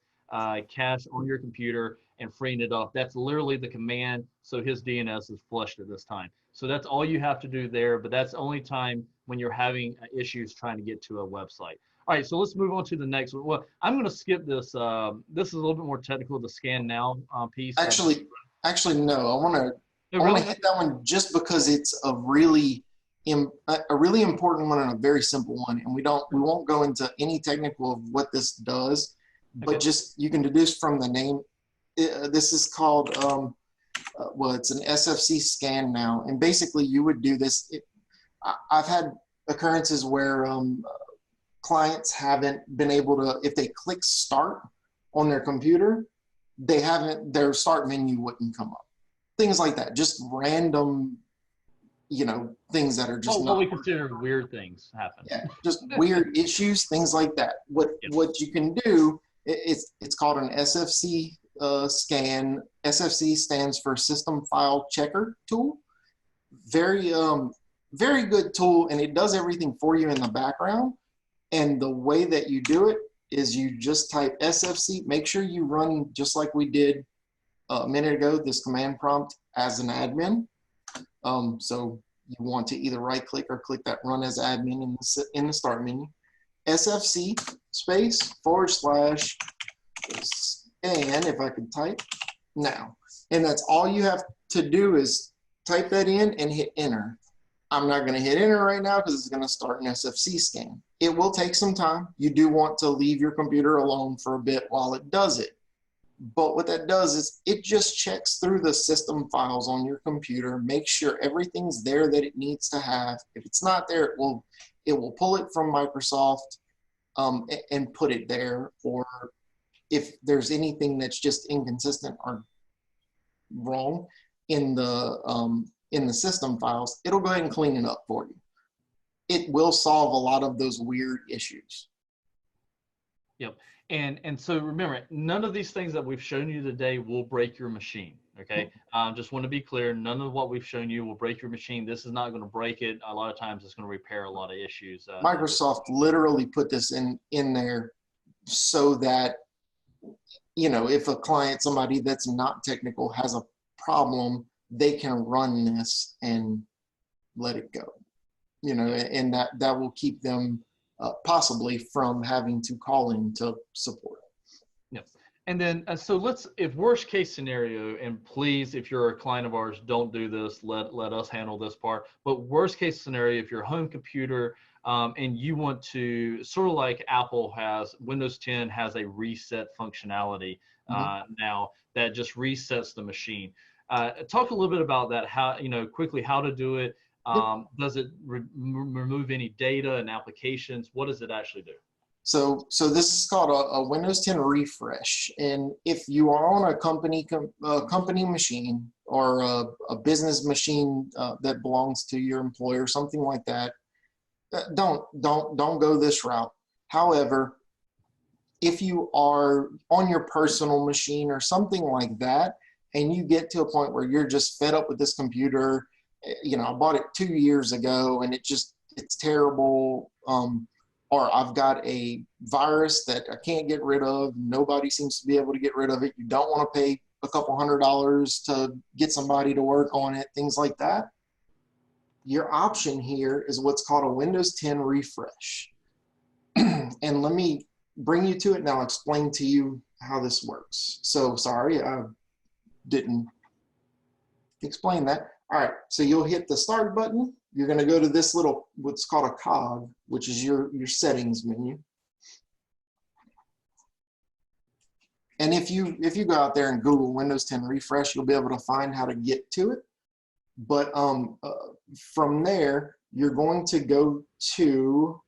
cache on your computer and freeing it up. That's literally the command. So his DNS is flushed at this time. So that's all you have to do there, but that's the only time when you're having issues trying to get to a website. All right, so let's move on to the next one. Well, I'm going to skip this. This is a little bit more technical, the scan now piece. Actually, no. I want to hit that one just because it's a really important one and a very simple one, and we won't go into any technical of what this does, but just you can deduce from the name. This is called it's an SFC scan now, and basically you would do this. I've had occurrences where clients haven't been able to, if they click start on their computer, their start menu wouldn't come up. Things like that, just random, things that are just what we consider weird things happen. Yeah, just weird issues, things like that. What you can do, it's called an SFC scan. SFC stands for System File Checker tool. Very good tool, and it does everything for you in the background. And the way that you do it is you just type SFC. Make sure you run just like we did a minute ago, this command prompt as an admin. So you want to either right click or click that run as admin in the start menu. SFC space / scan, if I could type now. And that's all you have to do is type that in and hit enter. I'm not going to hit enter right now because it's going to start an SFC scan. It will take some time. You do want to leave your computer alone for a bit while it does it. But what that does is it just checks through the system files on your computer, make sure everything's there that it needs to have. If it's not there, it will pull it from Microsoft and put it there. Or if there's anything that's just inconsistent or wrong in the system files, it'll go ahead and clean it up for you. It will solve a lot of those weird issues. Yep. And so remember, none of these things that we've shown you today will break your machine. Okay. Just want to be clear. None of what we've shown you will break your machine. This is not going to break it. A lot of times it's going to repair a lot of issues. Microsoft literally put this in there so that, if a client, somebody that's not technical has a problem, they can run this and let it go, and that will keep them possibly from having to call in to support. Yep. And then, so if worst case scenario, and please, if you're a client of ours, don't do this, let us handle this part. But worst case scenario, if your home computer and you want to, sort of like Apple has, Windows 10 has a reset functionality now that just resets the machine. Talk a little bit about that, how, quickly how to do it. Does it remove any data and applications? What does it actually do? So this is called a Windows 10 refresh. And if you are on a company machine or a business machine that belongs to your employer, something like that, don't go this route. However, if you are on your personal machine or something like that, and you get to a point where you're just fed up with this computer, I bought it 2 years ago and it's terrible. Or I've got a virus that I can't get rid of. Nobody seems to be able to get rid of it. You don't want to pay a couple $100s to get somebody to work on it, things like that. Your option here is what's called a Windows 10 refresh. And let me bring you to it and I'll explain to you how this works. So sorry, I didn't explain that. All right, so you'll hit the start button. You're going to go to this little, what's called a cog, which is your settings menu. And if you go out there and Google Windows 10 refresh, you'll be able to find how to get to it. But from there, you're going to go to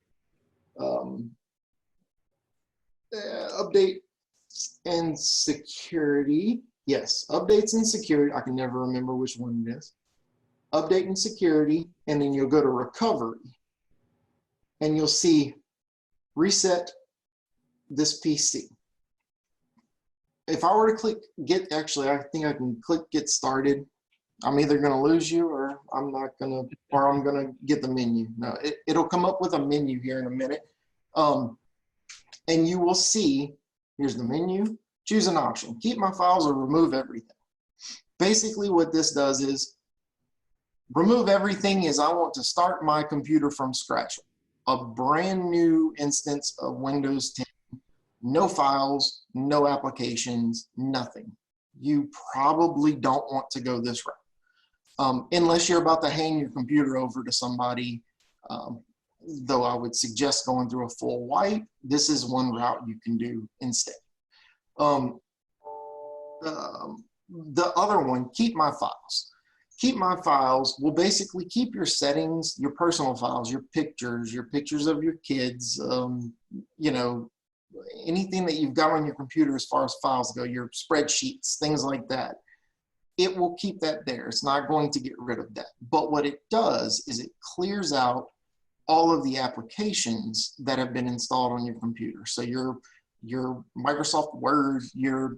update and security. Yes, updates and security. I can never remember which one it is. Update and security, and then you'll go to recovery and you'll see reset this PC. If I were to click I think I can click get started. I'm either going to lose you or I'm going to get the menu. No, it'll come up with a menu here in a minute. And you will see, here's the menu, choose an option, keep my files or remove everything. Basically what this does is, remove everything is I want to start my computer from scratch. A brand new instance of Windows 10. No files, no applications, nothing. You probably don't want to go this route. Unless you're about to hand your computer over to somebody, though I would suggest going through a full wipe. This is one route you can do instead. The other one, keep my files. Keep my files will basically keep your settings, your personal files, your pictures of your kids, anything that you've got on your computer as far as files go, your spreadsheets, things like that. It will keep that there. It's not going to get rid of that. But what it does is it clears out all of the applications that have been installed on your computer. So your Microsoft Word, your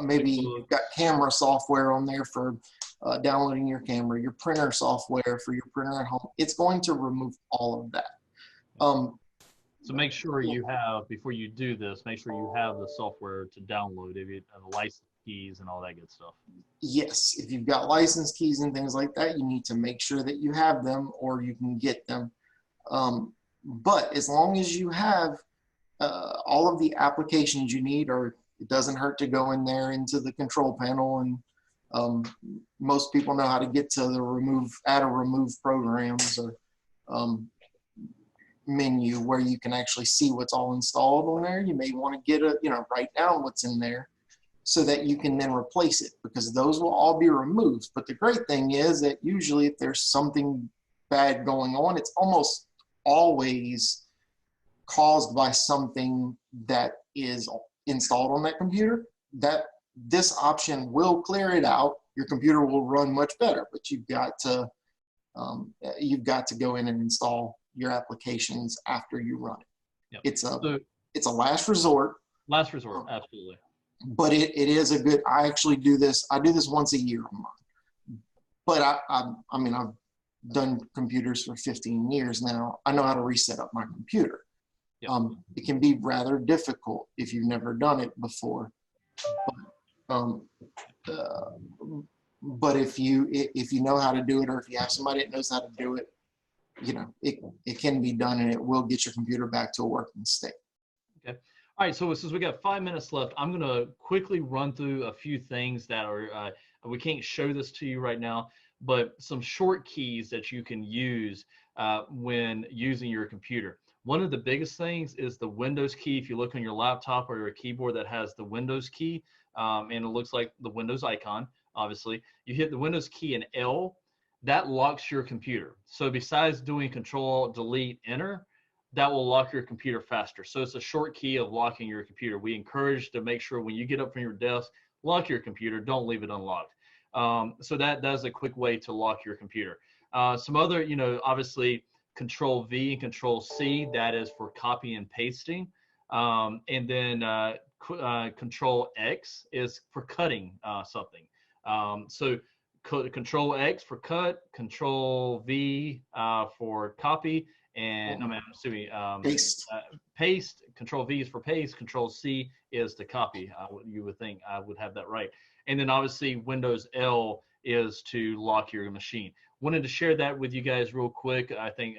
maybe you've got camera software on there for downloading your camera, your printer software for your printer at home. It's going to remove all of that. So make sure you have, before you do this, make sure you have the software to download, the license keys and all that good stuff. Yes, if you've got license keys and things like that, you need to make sure that you have them or you can get them. But as long as you have all of the applications you need, or it doesn't hurt to go in there into the control panel, and most people know how to get to the add or remove programs or menu where you can actually see what's all installed on there. You may want to write down what's in there so that you can then replace it, because those will all be removed. But the great thing is that usually if there's something bad going on, it's almost always caused by something that is installed on that computer. That this option will clear it out. Your computer will run much better, but you've got to go in and install your applications after you run it. Yep. It's a last resort. Last resort, absolutely. But it is a good. I actually do this. I do this once a year on mine. But I've done computers for 15 years now. I know how to reset up my computer. Yep. It can be rather difficult if you've never done it before. But if you know how to do it, or if you have somebody that knows how to do it, it can be done, and it will get your computer back to a working state. Okay. All right, so since we got 5 minutes left, I'm going to quickly run through a few things that are, we can't show this to you right now, but some short keys that you can use when using your computer. One of the biggest things is the Windows key. If you look on your laptop or your keyboard that has the Windows key, and it looks like the Windows icon, obviously, you hit the Windows key and L, that locks your computer. So besides doing Control, Delete, Enter, that will lock your computer faster. So it's a short key of locking your computer. We encourage to make sure when you get up from your desk, lock your computer, don't leave it unlocked. So that's a quick way to lock your computer. Some other, obviously Control V and Control C, that is for copy and pasting. And then Control X is for cutting something. So Control X for cut, Control V for copy, and I'm assuming paste. Control V is for paste. Control C is to copy. You would think I would have that right. And then obviously Windows L is to lock your machine. Wanted to share that with you guys real quick. I think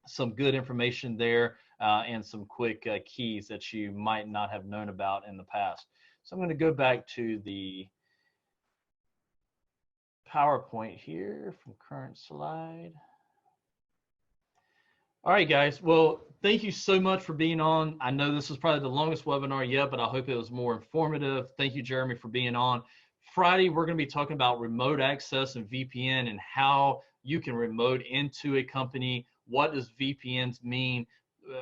some good information there and some quick keys that you might not have known about in the past. So I'm going to go back to the PowerPoint here from current slide. All right, guys. Well, thank you so much for being on. I know this is probably the longest webinar yet, but I hope it was more informative. Thank you, Jeremy, for being on. Friday, we're going to be talking about remote access and VPN and how you can remote into a company. What does VPNs mean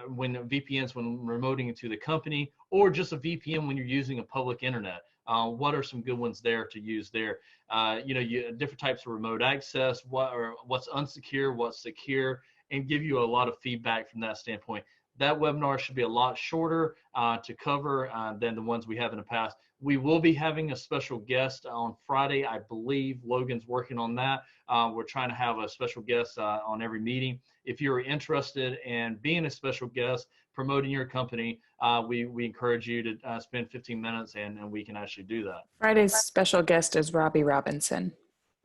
when remoting into the company, or just a VPN when you're using a public internet? What are some good ones there to use there? Different types of remote access, what's unsecure, what's secure, and give you a lot of feedback from that standpoint. That webinar should be a lot shorter to cover than the ones we have in the past. We will be having a special guest on Friday. I believe Logan's working on that. We're trying to have a special guest on every meeting. If you're interested in being a special guest, promoting your company, we encourage you to spend 15 minutes and we can actually do that. Friday's special guest is Robbie Robinson.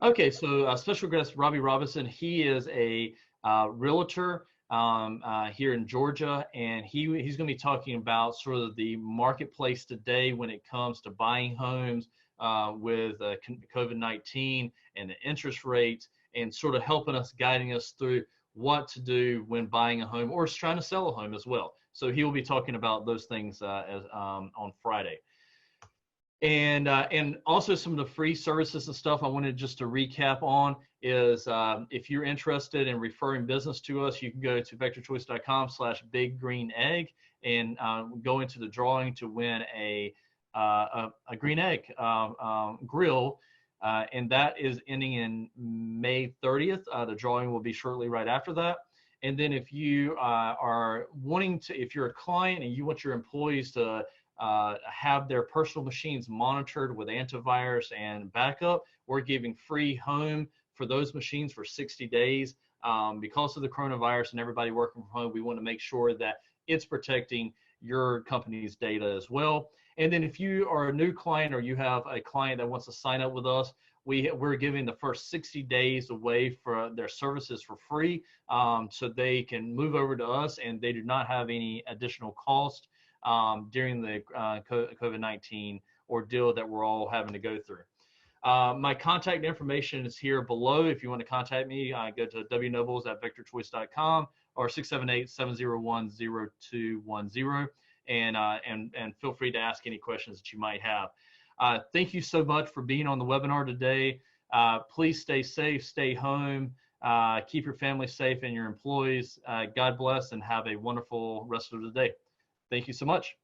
Okay, so special guest Robbie Robinson. He is a realtor here in Georgia, and he's going to be talking about sort of the marketplace today when it comes to buying homes with COVID-19 and the interest rates, and sort of helping us, guiding us through what to do when buying a home or trying to sell a home as well. So he will be talking about those things on Friday. And also some of the free services and stuff I wanted just to recap on is if you're interested in referring business to us, you can go to vectorchoice.com/biggreenegg and go into the drawing to win a green egg grill. And that is ending in May 30th. The drawing will be shortly right after that. And then if you are wanting to, if you're a client and you want your employees to have their personal machines monitored with antivirus and backup, we're giving free home for those machines for 60 days. Because of the coronavirus and everybody working from home, we want to make sure that it's protecting your company's data as well. And then if you are a new client or you have a client that wants to sign up with us, we're giving the first 60 days away for their services for free, so they can move over to us and they do not have any additional cost during the COVID-19 ordeal that we're all having to go through. My contact information is here below. If you want to contact me, go to wnobles@vectorchoice.com or 678-701-0210, and feel free to ask any questions that you might have. Thank you so much for being on the webinar today. Please stay safe, stay home, keep your family safe and your employees. God bless and have a wonderful rest of the day. Thank you so much.